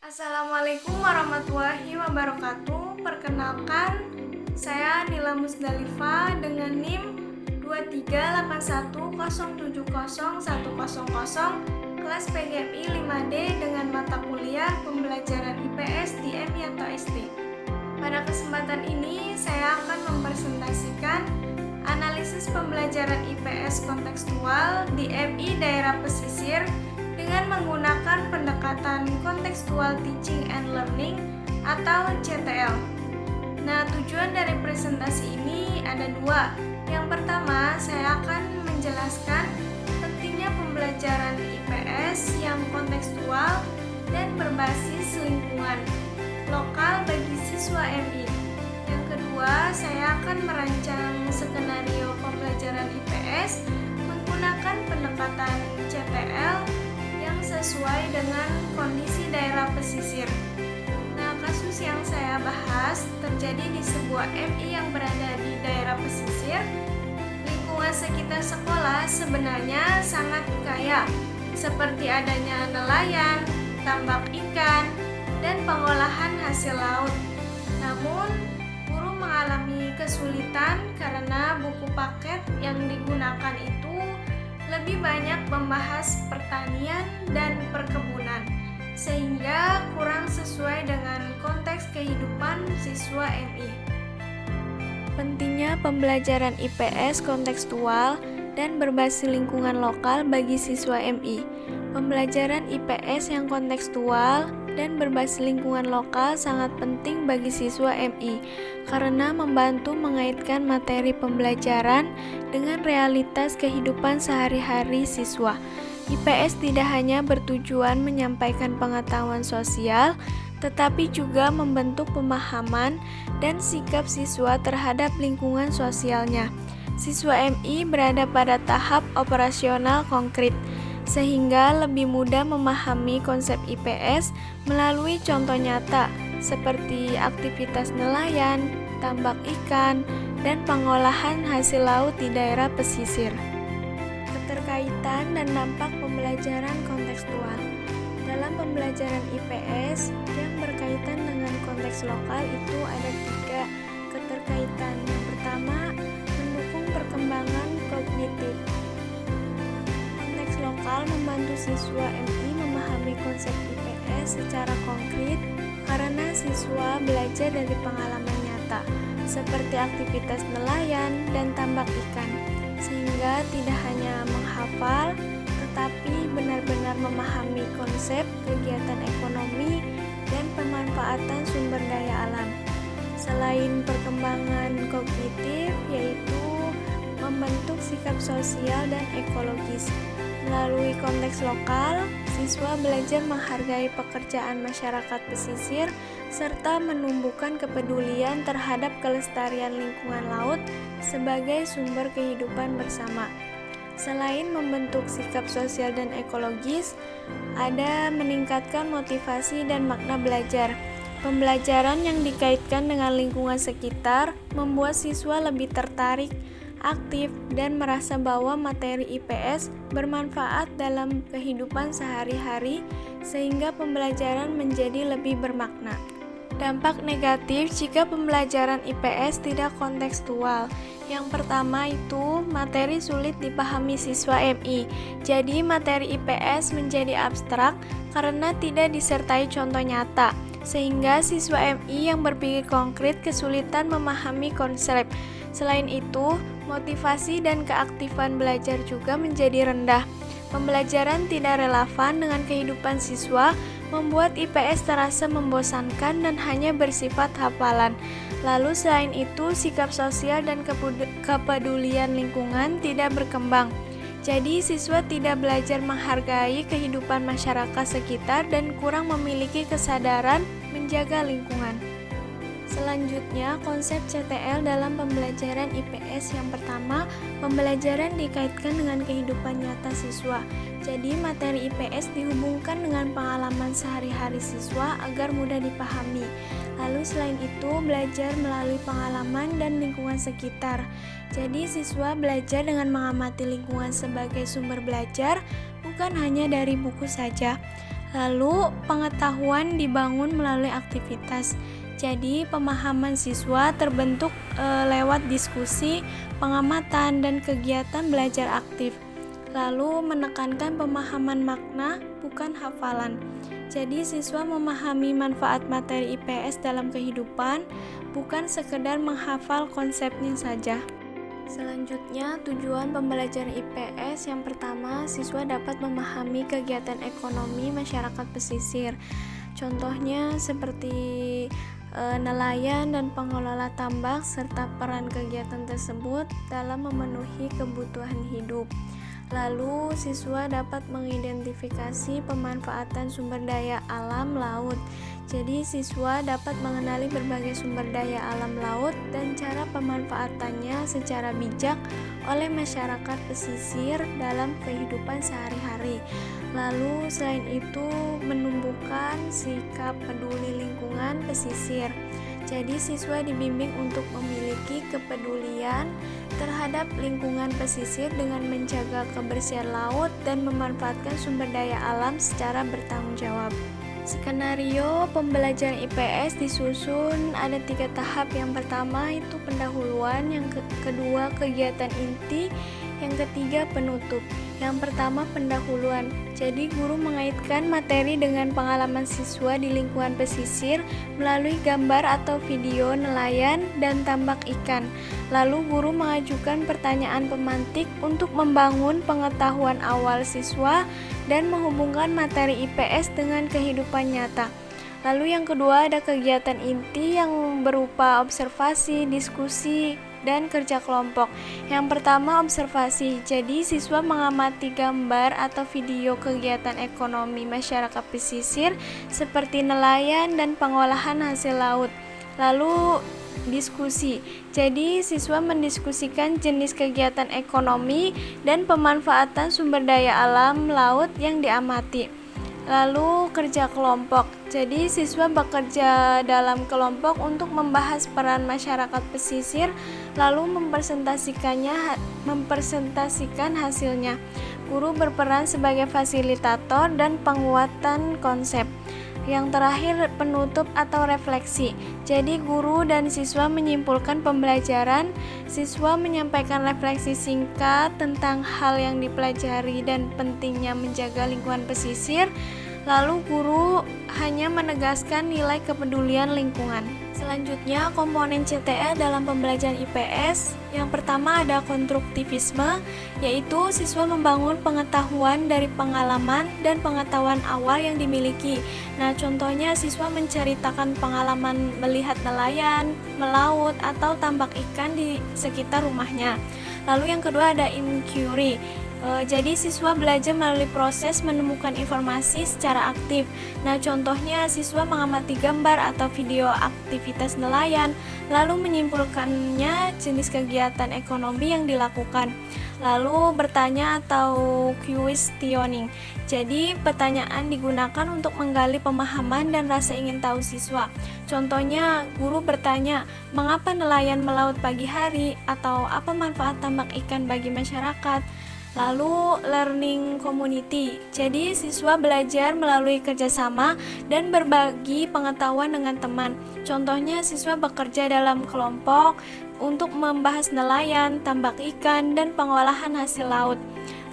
Assalamualaikum warahmatullahi wabarakatuh. Perkenalkan, saya Nila Musdalifah dengan NIM 2381070100 kelas PGMI 5D dengan mata kuliah pembelajaran IPS di Yanto SD. Pada kesempatan ini, saya akan mempresentasikan analisis pembelajaran IPS kontekstual di MI Daerah Pesisir dengan menggunakan pendekatan Contextual Teaching and Learning atau CTL. Nah, tujuan dari presentasi ini ada dua. Yang pertama, saya akan menjelaskan pentingnya pembelajaran IPS yang kontekstual dan berbasis lingkungan lokal bagi siswa MI. Yang kedua, saya akan merancang skenario pembelajaran IPS menggunakan pendekatan CTL yang sesuai dengan kondisi daerah pesisir. Nah, kasus yang saya bahas terjadi di sebuah MI yang berada di daerah pesisir. Lingkungan sekitar sekolah sebenarnya sangat kaya, seperti adanya nelayan, tambak ikan, dan pengolahan hasil laut. Namun, guru mengalami kesulitan karena buku paket yang digunakan itu lebih banyak membahas pertanian dan perkebunan, sehingga kurang sesuai dengan konteks kehidupan siswa MI. Pentingnya pembelajaran IPS kontekstual dan berbasis lingkungan lokal bagi siswa MI. Pembelajaran IPS yang kontekstual dan berbasis lingkungan lokal sangat penting bagi siswa MI karena membantu mengaitkan materi pembelajaran dengan realitas kehidupan sehari-hari siswa. IPS tidak hanya bertujuan menyampaikan pengetahuan sosial, tetapi juga membentuk pemahaman dan sikap siswa terhadap lingkungan sosialnya. Siswa MI berada pada tahap operasional konkret, sehingga lebih mudah memahami konsep IPS melalui contoh nyata seperti aktivitas nelayan, tambak ikan, dan pengolahan hasil laut di daerah pesisir. Keterkaitan dan dampak pembelajaran kontekstual. Dalam pembelajaran IPS yang berkaitan dengan konteks lokal itu ada 3 keterkaitan. Yang pertama, mendukung perkembangan kognitif. Konteks lokal membantu siswa MI memahami konsep IPS secara konkret karena siswa belajar dari pengalaman nyata, seperti aktivitas nelayan dan tambak ikan, sehingga tidak hanya menghafal, tetapi benar-benar memahami konsep kegiatan ekonomi dan pemanfaatan sumber daya alam. Selain perkembangan kognitif, yaitu membentuk sikap sosial dan ekologis. Melalui konteks lokal, siswa belajar menghargai pekerjaan masyarakat pesisir serta menumbuhkan kepedulian terhadap kelestarian lingkungan laut sebagai sumber kehidupan bersama. Selain membentuk sikap sosial dan ekologis, ada meningkatkan motivasi dan makna belajar. Pembelajaran yang dikaitkan dengan lingkungan sekitar membuat siswa lebih tertarik, aktif, dan merasa bahwa materi IPS bermanfaat dalam kehidupan sehari-hari sehingga pembelajaran menjadi lebih bermakna. Dampak negatif jika pembelajaran IPS tidak kontekstual. Yang pertama itu materi sulit dipahami siswa MI. Jadi materi IPS menjadi abstrak karena tidak disertai contoh nyata, sehingga siswa MI yang berpikir konkret kesulitan memahami konsep. Selain itu, motivasi dan keaktifan belajar juga menjadi rendah. Pembelajaran tidak relevan dengan kehidupan siswa, membuat IPS terasa membosankan dan hanya bersifat hafalan. Lalu selain itu, sikap sosial dan kepedulian lingkungan tidak berkembang. Jadi siswa tidak belajar menghargai kehidupan masyarakat sekitar dan kurang memiliki kesadaran menjaga lingkungan. Selanjutnya, konsep CTL dalam pembelajaran IPS. Yang pertama, pembelajaran dikaitkan dengan kehidupan nyata siswa. Jadi, materi IPS dihubungkan dengan pengalaman sehari-hari siswa agar mudah dipahami. Lalu selain itu, belajar melalui pengalaman dan lingkungan sekitar. Jadi, siswa belajar dengan mengamati lingkungan sebagai sumber belajar, bukan hanya dari buku saja. Lalu, pengetahuan dibangun melalui aktivitas. Jadi, pemahaman siswa terbentuk lewat diskusi, pengamatan, dan kegiatan belajar aktif. Lalu, menekankan pemahaman makna, bukan hafalan. Jadi, siswa memahami manfaat materi IPS dalam kehidupan, bukan sekedar menghafal konsepnya saja. Selanjutnya, tujuan pembelajaran IPS yang pertama, siswa dapat memahami kegiatan ekonomi masyarakat pesisir. Contohnya seperti nelayan dan pengelola tambak serta peran kegiatan tersebut dalam memenuhi kebutuhan hidup. Lalu, siswa dapat mengidentifikasi pemanfaatan sumber daya alam laut. Jadi, siswa dapat mengenali berbagai sumber daya alam laut dan cara pemanfaatannya secara bijak oleh masyarakat pesisir dalam kehidupan sehari-hari. Lalu, selain itu, menumbuhkan sikap peduli lingkungan pesisir. Jadi, siswa dibimbing untuk memiliki kepedulian terhadap lingkungan pesisir dengan menjaga kebersihan laut dan memanfaatkan sumber daya alam secara bertanggung jawab. Skenario pembelajaran IPS disusun ada 3 tahap. Yang pertama itu pendahuluan, yang kedua kegiatan inti, yang ketiga penutup. Yang pertama pendahuluan. Jadi guru mengaitkan materi dengan pengalaman siswa di lingkungan pesisir melalui gambar atau video nelayan dan tambak ikan. Lalu guru mengajukan pertanyaan pemantik untuk membangun pengetahuan awal siswa dan menghubungkan materi IPS dengan kehidupan nyata. Lalu yang kedua ada kegiatan inti yang berupa observasi, diskusi, dan kerja kelompok. Yang pertama observasi, jadi siswa mengamati gambar atau video kegiatan ekonomi masyarakat pesisir seperti nelayan dan pengolahan hasil laut. Lalu diskusi, jadi siswa mendiskusikan jenis kegiatan ekonomi dan pemanfaatan sumber daya alam laut yang diamati. Lalu kerja kelompok, jadi siswa bekerja dalam kelompok untuk membahas peran masyarakat pesisir lalu mempresentasikan hasilnya. Guru berperan sebagai fasilitator dan penguatan konsep. Yang terakhir penutup atau refleksi. Jadi guru dan siswa menyimpulkan pembelajaran, siswa menyampaikan refleksi singkat tentang hal yang dipelajari dan pentingnya menjaga lingkungan pesisir. Lalu guru hanya menegaskan nilai kepedulian lingkungan. Selanjutnya komponen CTE dalam pembelajaran IPS. Yang pertama ada konstruktivisme, yaitu siswa membangun pengetahuan dari pengalaman dan pengetahuan awal yang dimiliki. Nah, contohnya siswa menceritakan pengalaman melihat nelayan, melaut, atau tambak ikan di sekitar rumahnya. Lalu yang kedua ada inquiry. Jadi siswa belajar melalui proses menemukan informasi secara aktif. Nah, contohnya siswa mengamati gambar atau video aktivitas nelayan, lalu menyimpulkannya jenis kegiatan ekonomi yang dilakukan. Lalu bertanya atau questioning. Jadi pertanyaan digunakan untuk menggali pemahaman dan rasa ingin tahu siswa. Contohnya guru bertanya, mengapa nelayan melaut pagi hari, atau apa manfaat tambak ikan bagi masyarakat. Lalu learning community, jadi siswa belajar melalui kerjasama dan berbagi pengetahuan dengan teman. Contohnya siswa bekerja dalam kelompok untuk membahas nelayan, tambak ikan, dan pengolahan hasil laut.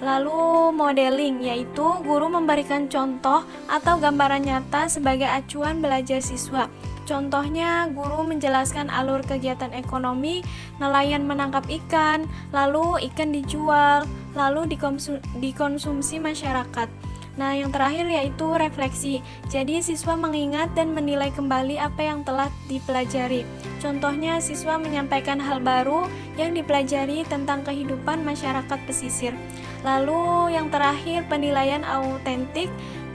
Lalu modeling, yaitu guru memberikan contoh atau gambaran nyata sebagai acuan belajar siswa. Contohnya, guru menjelaskan alur kegiatan ekonomi, nelayan menangkap ikan, lalu ikan dijual, lalu dikonsumsi masyarakat. Nah, yang terakhir yaitu refleksi. Jadi, siswa mengingat dan menilai kembali apa yang telah dipelajari. Contohnya, siswa menyampaikan hal baru yang dipelajari tentang kehidupan masyarakat pesisir. Lalu, yang terakhir penilaian autentik.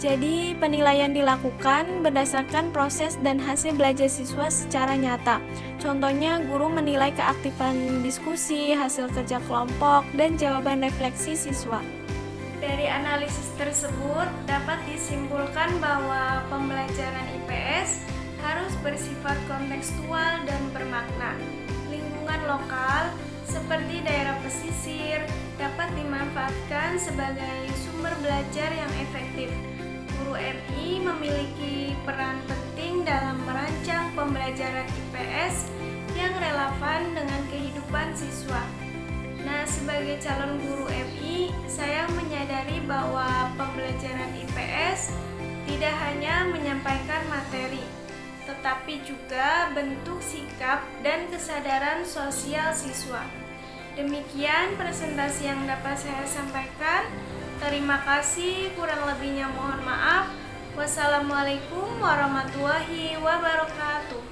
Jadi, penilaian dilakukan berdasarkan proses dan hasil belajar siswa secara nyata. Contohnya, guru menilai keaktifan diskusi, hasil kerja kelompok, dan jawaban refleksi siswa. Dari analisis tersebut, dapat disimpulkan bahwa pembelajaran IPS harus bersifat kontekstual dan bermakna. Lingkungan lokal, seperti daerah pesisir, dapat dimanfaatkan sebagai sumber belajar yang efektif. Guru guru MI memiliki peran penting dalam merancang pembelajaran IPS yang relevan dengan kehidupan siswa. Nah, sebagai calon guru MI, saya menyadari bahwa pembelajaran IPS tidak hanya menyampaikan materi, tetapi juga bentuk sikap dan kesadaran sosial siswa. Demikian presentasi yang dapat saya sampaikan. Terima kasih, kurang lebihnya mohon maaf. Wassalamualaikum warahmatullahi wabarakatuh.